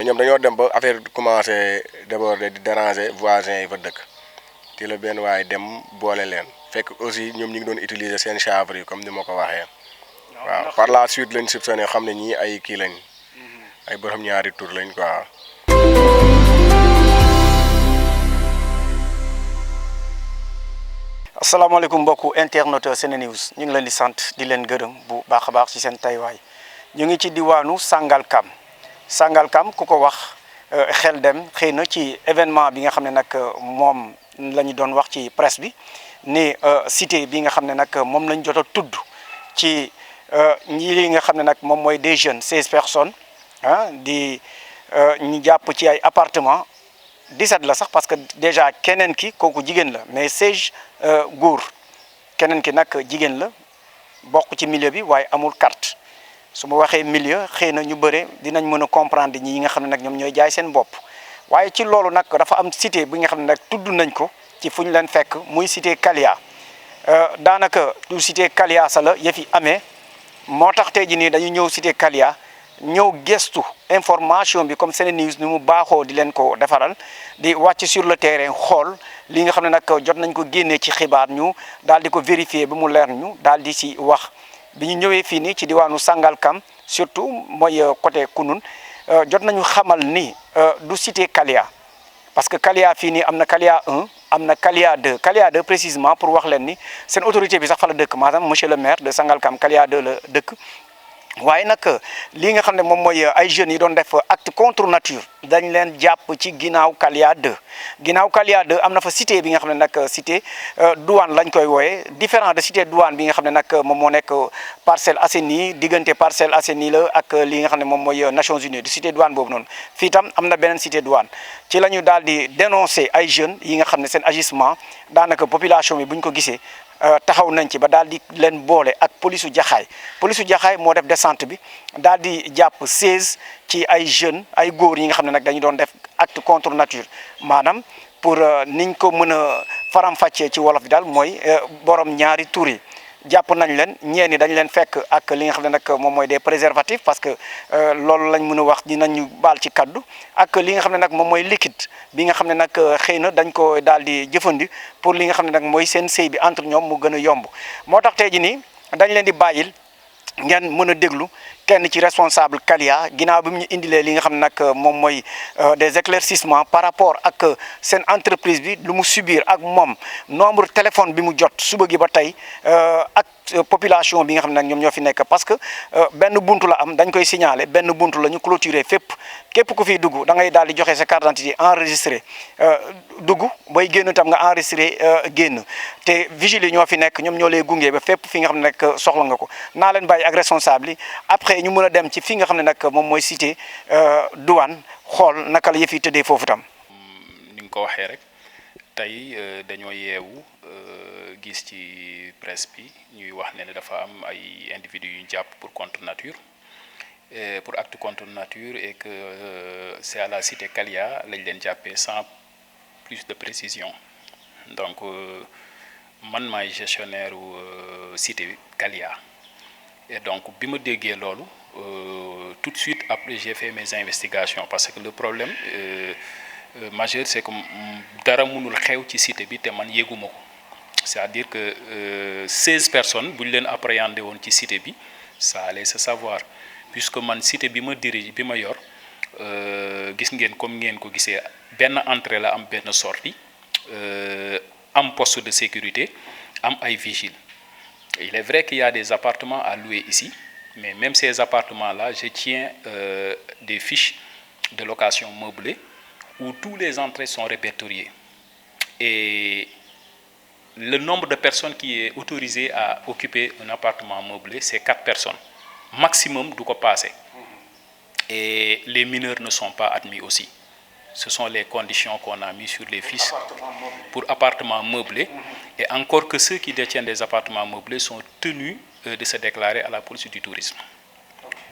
ñoom dañoo dem ba affaire commencé déborder di déranger voisins yi fa dëkk te la benn waaye dem boole leen fekk aussi ñoom ñu ngi doon utiliser seen chanvre yi comme ni ma ko waxee waaw par la suite lañ soupçonné xam ne ñii ay kii lañ ay borom ñaari tur lañ quoi. asalaamaaleykum mbokku internet SeneNews ñu ngi leen di sant di leen gërëm bu baax a baax ci seen taywaay ñu ngi ci diwaanu Sangalkam ku ko wax xel dem xëy na ci événement bi nga xam ne nag moom la ñu doon wax ci presse bi ni cité bi nga xam ne nag moom lañ jot a tudd ci ñi nga xam ne nag moom mooy des jeunes 16 personnes di ñu jàpp ci ay appartement 17 la sax parce que déjà keneen ki kooku jigéen la mais 16 góor keneen ki nag jigéen la bokk ci milieu bi waaye amul carte su ma waxee milieu xëy na ñu bëre dinañ mën a comprendre ñi nga xam ne nag ñoom ñooy jaay seen bopp waaye ci loolu nag dafa am cité bi nga xam ne nag tudd nañ ko ci fu ñu leen fekk muy cité Kalia daanaka du cité Kalia sa la yëfi amee moo tax tey jii nii dañu ñëw cité Kalia ñëw gestu information bi comme SeneNews ni mu baaxoo di leen ko defaral di wàcc sur le terrain xool li nga xam ne nag jot nañ ko génnee ci xibaar ñu daal di ko vérifier ba mu leer ñu daal di si wax bi ñu ñëwee fii nii ci diwaanu Sangalkam surtout mooy côté Kunun jot nañu xamal ni du cité Kalia parce que Kalia fii nii am na Kalia 1 am na Kalia 2 Kalia 2 précisément pour wax leen ni seen autorité bi sax fa la dëkk maanaam monsieur le maire de Sangalkam Kalia 2 la dëkk. waaye nag lii nga xam ne moom mooy ay jeunes yi doon def acte contre nature dañ leen jàpp ci ginnaaw Kalia 2 ginnaaw Kalia 2 am na fa cité bi nga xam ne nag cité douane lañ koy wooyee différent de cité douane bi nga xam ne nag moom moo nekk Parcelles Assainies diggante Parcelles Assainies la ak li nga xam ne moom mooy Nations Unies du cité douane boobu noonu fii tam am na beneen cité douane ci la ñu daal di dénoncer ay jeunes yi nga xam ne seen agissement daanaka population bi bu ñu ko gisee taxaw nañ ci ba daal di leen boole ak polisu Jaxaay moo def descente bi daal di jàpp 16 ci ay jeunes ay góor yi nga xam ne nag dañu doon def acte contre nature maanaam pour niñ ko mën a faram-fàccee ci wolof bi daal mooy borom ñaari tur yi jàpp nañ leen ñeeni dañ leen fekk ak li nga xam ne nag moom mooy des préservatifs parce que loolu lañ mën a wax dinañu baal ci kaddu ak li nga xam ne nag moom mooy liquide bi nga xam ne nag xëy na dañ ko daal di jëfandi pour li nga xam ne nag mooy seen sëy bi entre ñoom mu gën a yomb moo tax tey ji nii dañ leen di bàyyil ngeen mën a déglu kenn ci responsable Kalia ginnaaw bi mu ñu indilee li nga xam ne nag moom mooy des éclaircissements par rapport ak seen entreprise bi lu mu subir ak moom nombre téléphone bi mu jot suba gi ba tey ak population bi nga xam ne nag ñoom ñoo fi nekk parce que benn buntu la am dañ koy signaler benn buntu la ñu clôturer fépp képp ku fiy dugg da ngay daal di joxe sa carte d'identité enregistré dugg bay génn tam nga enregistré génn te vigile yi ñoo fi nekk ñoom ñoo lay gunge ba fépp fi nga xam ne nag soxla nga ko naa leen bàyyi ak responsable yi après ñu mën a dem ci fi nga xam ne nag moom mooy cité douane xool naka la yëf yi tëddee foofu tam. ni nga ko waxee rek tey dañoo yeewu gis ci presse bi ñuy wax ne dafa am ay individus yu ñu jàpp pour contre nature pour acte contre nature et que c'est à la cité Kalia lañ leen jàppee sans plus de précision donc man maay gestionnaire cité Kalia et donc bi ma déggee loolu tout de suite après j'ai fait mes investigations parce que le problème majeur c'est que dara mënul xew ci cité bi te man yéguma ko c'est-à-dire que 16 personnes bu ñu leen appréhendé woon ci cité bi ça allait se savoir puisque man cité bi ma dirige bi ma yor gis ngeen comme ngeen ko gisee benn entrée la am benn sortie am poste de sécurité am ay vigiles. Il est vrai qu'il y a des appartements à louer ici, mais même ces appartements-là, je tiens des fiches de location meublée où tous les entrées sont répertoriées. Et le nombre de personnes qui est autorisé à occuper un appartement meublé, c'est 4 personnes. Maximum, du ko passer. Et les mineurs ne sont pas admis aussi. Ce sont les conditions qu'on a mis sur les fiches pour appartements meublés. Et encore que ceux qui détiennent des appartements meublés sont tenus de se déclarer à la police du tourisme.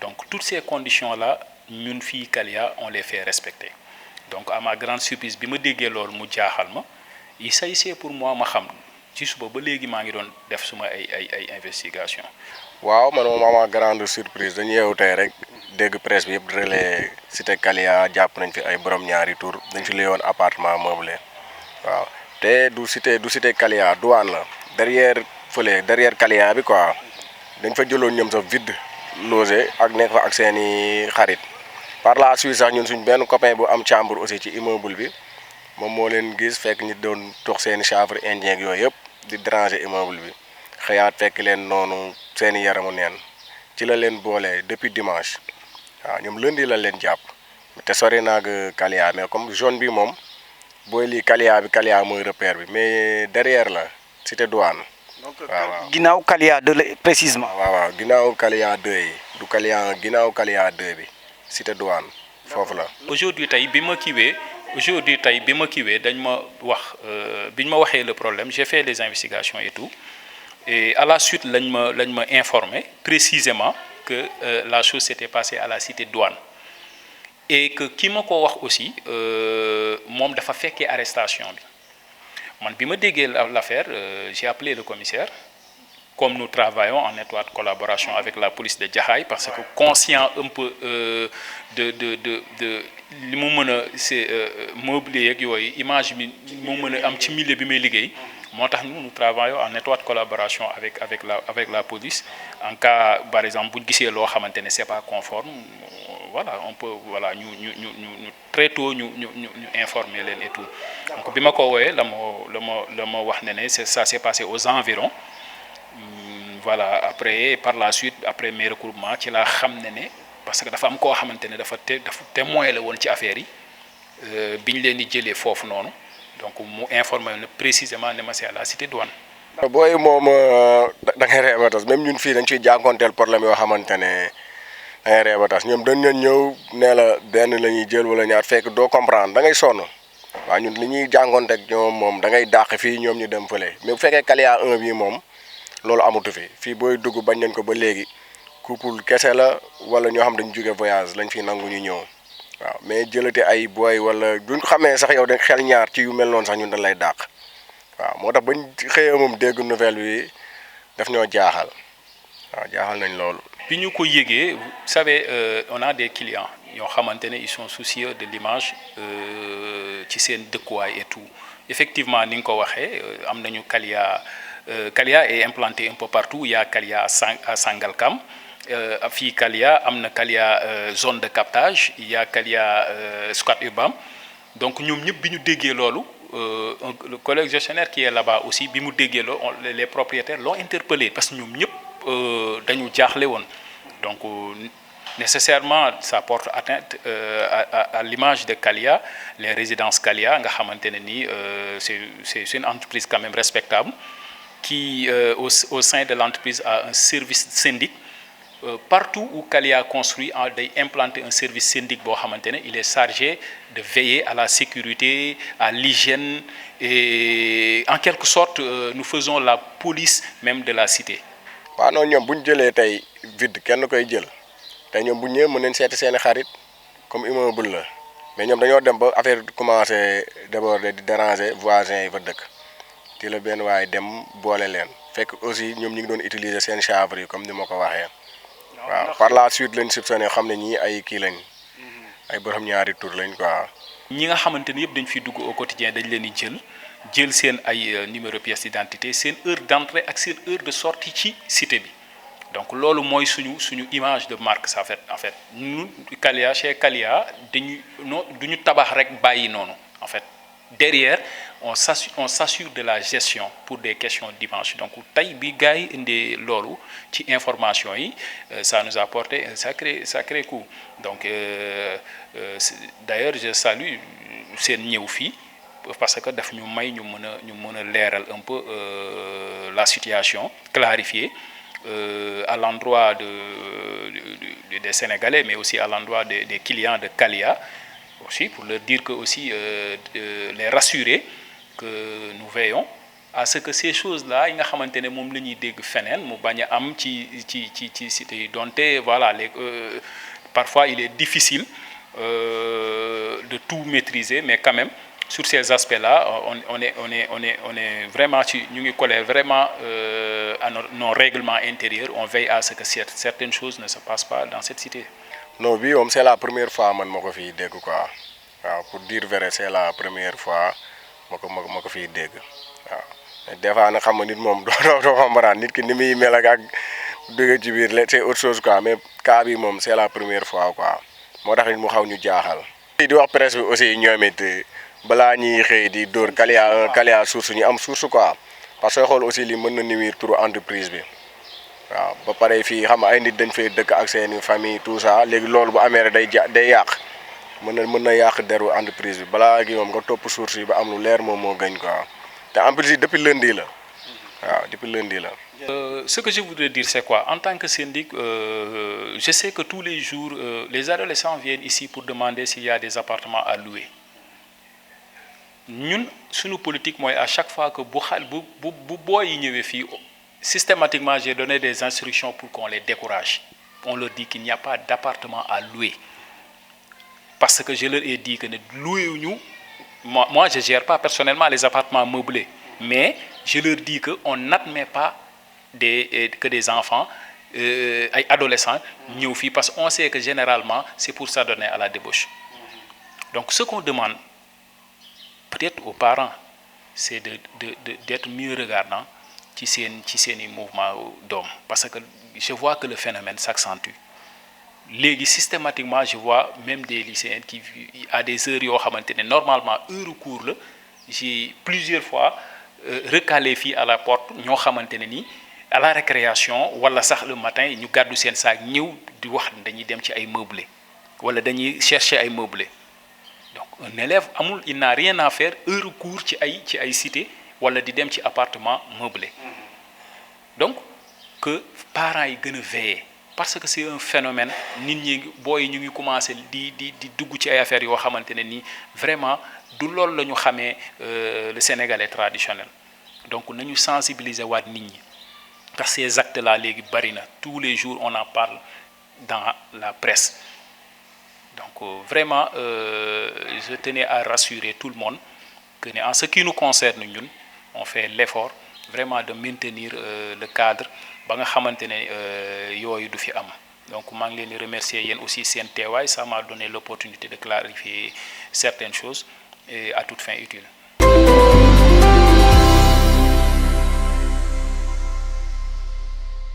Donc toutes ces conditions-là, ñun fii Kalia, on les fait respecter. Donc à ma grande surprise, bi ma déggee loolu mu jaaxal ma, il s'agissait pour moi ma xam ci suba ba léegi maa ngi doon def suma ay investigation. waaw man moom ama grande surprise dañu yeewu tey rek dégg presse bi yëpp relais cité Kalia jàpp nañ fi ay borom ñaari tour dañ fi léewoon appartement meublé waaw te du cité Kalia douane la derrière Kalia bi quoi dañ fa jëloon ñoom sax vide logé ak nekk fa ak seeni xarit par la suite sax ñun suñ benn copain bu am chambre aussi ci immeuble bi moom moo leen gis fekk ñi doon tox seeni chanvre indien ak yooyu yëpp di déranger immeuble bi xëyaat fekk leen noonu seeni yaramu neen ci la leen boole depuis dimanche waaw ñoom lundi la leen jàpp te sori naag Kalia mais comme zone bi moom booy lii Kalia mooy repère bi mais derrière la cité douane. donc waaw ginnaaw Kalia 2 la précisément. waaw ginnaaw Kalia 2 yi du Kalia ginnaaw Kalia 2 bi cité douane foofu la. aujourd'hui tey bi ma kiiwee dañ ma wax biñ ma waxee le problème j'ai fait les investigations et tout et à la suite lañ ma informé précisément que la chose s'était passée à la cité douane et que ki ma ko wax aussi moom dafa fekkee arrestation bi man bi ma déggee l'affaire j'ai appelé le commissaire comme nous travaillons en étroite collaboration avec la police de Jaxaay parce que conscient un peu de li mu mën a c'est meublé yeeg yooyu image bi mu mën a am ci milieu bi may liggéey moo tax nous travaillons en étroite collaboration avec la police en cas par exemple bu ñu gisee loo xamante ne c'est pas conforme voilà on peut voilà ñu très tôt ñu informer leen et tout donc bi ma ko wooyee la ma wax ne ça s'est passé aux environs voilà après par la suite après mes recoupements ci laa xam ne parce que dafa am koo xamante ne dafa témoin la woon ci affaire yi biñ leen di jëlee foofu noonu donc mu informé na précisément ne ma c'est à la cité douane. booy moom da ngay reebatas même ñun fii dañ ciy jànkoonteel problème yoo xamante ne da ngay reebatas ñoom dañ leen ñëw nee la benn la ñuy jël wala ñaar fekk doo comprendre da ngay sonn waaw ñun li ñuy jànkoonteeg ñoom moom da ngay dàq fii ñoom ñu dem fële mais bu fekkee Kalia 1 bii moom loolu amatu fii booy dugg bañ nañ ko ba léegi couple kese la wala ñoo xam dañu jóge voyage lañ fi nangu ñu ñëw waaw mais jëlate ay booy wala duñ xamee sax yow da xel ñaar ci yu mel noonu sax ñun dañ lay dàq waaw moo tax bañ xëyee moom dégg nouvelle bi daf ñoo jaaxal waaw jaaxal nañ loolu. bi ñu ko yëgee vous savez on a des clients yoo xamante ne ils sont soucieux de l'image ci seen dëkkuwaay et tout effectivement ni nga ko waxee am nañu Kalia est implanté un peu partout il y a Kalia à Sangalkam fii Kalia am na Kalia zone de captage il y a Kalia Scat Urbam donc ñoom ñëpp bi ñu déggee loolu le collègue gestionnaire qui est là-bas aussi bi mu déggee loolu les propriétaires l'ont interpellé parce que ñoom ñëpp dañu jaaxle woon donc nécessairement ça porte atteinte à l'image de Kalia les résidences Kalia nga xamante ne nii c'est une entreprise quand même respectable qui au sein de l'entreprise a un service syndic partout où Kalia construit day implanter un service syndic boo xamante ne il est chargé de veiller à la sécurité à l'hygiène et en quelque sorte nous faisons la police même de la cité. waaw non ñoom bu ñu jëlee tey vide kenn koy jël tey ñoom bu ñëwee mën nañ seeti seeni xarit comme immeuble la mais ñoom dañoo dem ba affaire commencé déborder di déranger voisins yi fa dëkk ci la benn waaye dem boole leen fekk aussi ñoom ñu ngi doon utiliser seen chanvre yi comme ni ma ko waxee. waaw par la suite lañ soupçonné xam ne ñii ay kii lañ ay borom ñaari tur lañ quoi. ñi nga xamante ni yëpp dañ fiy dugg au quotidien dañ leen di jël seen ay numéro pièce d'identité seen heure d'entrée ak seen heure de sortie ci cité bi donc loolu mooy suñu image de marque ça fait en fait ñun Kalia chez Kalia duñu tabax rek bàyyi noonu en fait derrière on s'assure de la gestion pour des questions d'image donc tey bi gars yi indee loolu ci information yi ça nous a apporté un sacré coup donc d'ailleurs je salue seen ñëw fii parce que daf ñu may ñu mën a leeral un peu la situation clarifier à l'endroit des Sénégalais mais aussi à l'endroit des clients de Kalia aussi pour leur dire que aussi les rassurer que nous veillons à ce que ces choses-là yi nga xamante ne moom la ñuy dégg feneen mu bañ a am ci cité yi donte voilà parfois il est difficile de tout maîtriser mais quand même sur ces aspects-là, on est vraiment, nous collés vraiment à nos règlements intérieurs. On veille à ce que certaines choses ne se passent pas dans cette cité. Non, oui, c'est la première fois que je suis dégg quoi. Pour dire vrai, c'est la première fois que je suis dégg. Des fois, je sais que nit ki mel ak dëgg ci biir c'est autre chose quoi, mais cas bi c'est la première fois quoi. Moo tax it mu xaw ñu jaaxal. Di wax presse bi aussi ñoom it balaa ñuy xëy di dóor Kalia source ñu am source quoi, parce que xool aussi li mën na nuire turu entreprise bi. waaw ba pare fii xam nga ay nit dañ fay dëkk ak seeni famille tout ça léegi loolu bu amee rek day yàq mën na yàq deru entreprise bi balaa gi moom nga topp source yi ba am lu leer moom moo gën quoi te en plus depuis lundi la waaw depuis lundi la. Ce que je voudrais dire c'est quoi? En tant que syndic, je sais que tous les jours les adolescents viennent ici pour demander s'il y a des appartements à louer. Ñun suñu politique mooy à chaque fois que bu booy yi ñëwee fii systématiquement j'ai donné des instructions pour qu'on les décourage. On leur dit qu'il n'y a pas d'appartement à louer. Parce que je leur ai dit que moi je ne gère pas personnellement les appartements meublés. Mais je leur dis qu'on n'admet pas que des enfants, adolescents, parce qu'on sait que généralement c'est pour s'adonner à la débauche. Donc ce qu'on demande peut-être aux parents, c'est d'être mieux regardants ci seen mouvement d'hommes, parce que je vois que le phénomène s'accentue. Léegi systématiquement je vois même des lycéens qui à des heures yoo xamante ne normalement heure cours la, j'ai plusieurs fois recalé fii à la porte ñoo xamante ne nii à la récréation wala sax le matin ñu gàddu seen saak ñëw di wax dañuy dem ci ay meublés wala dañuy chercher ay meublés. Donc un élève il n'a rien à faire heure cours ci ay cité wala di dem ci appartement meublé. Donc que parents yi gën a veiller, parce que c'est un phénomène nit ñi booy ñu ngi commencé di dugg ci ay affaires yoo xamante ne nii vraiment du loolu la ñu xamee le sénégalais traditionnel. Donc nañu sensibiliser waat nit ñi parce que ces actes là léegi bari na, tous les jours on en parle dans la presse. Donc vraiment je tenais à rassurer tout le monde que en ce qui nous concerne ñun on fait l'effort vraiment de maintenir le cadre ba nga xamante ne yooyu du fi am. Donc maa ngi leen di remercier yéen aussi seen teewaay, ça m'a donné l'opportunité de clarifier certaines choses et à toute fin utile.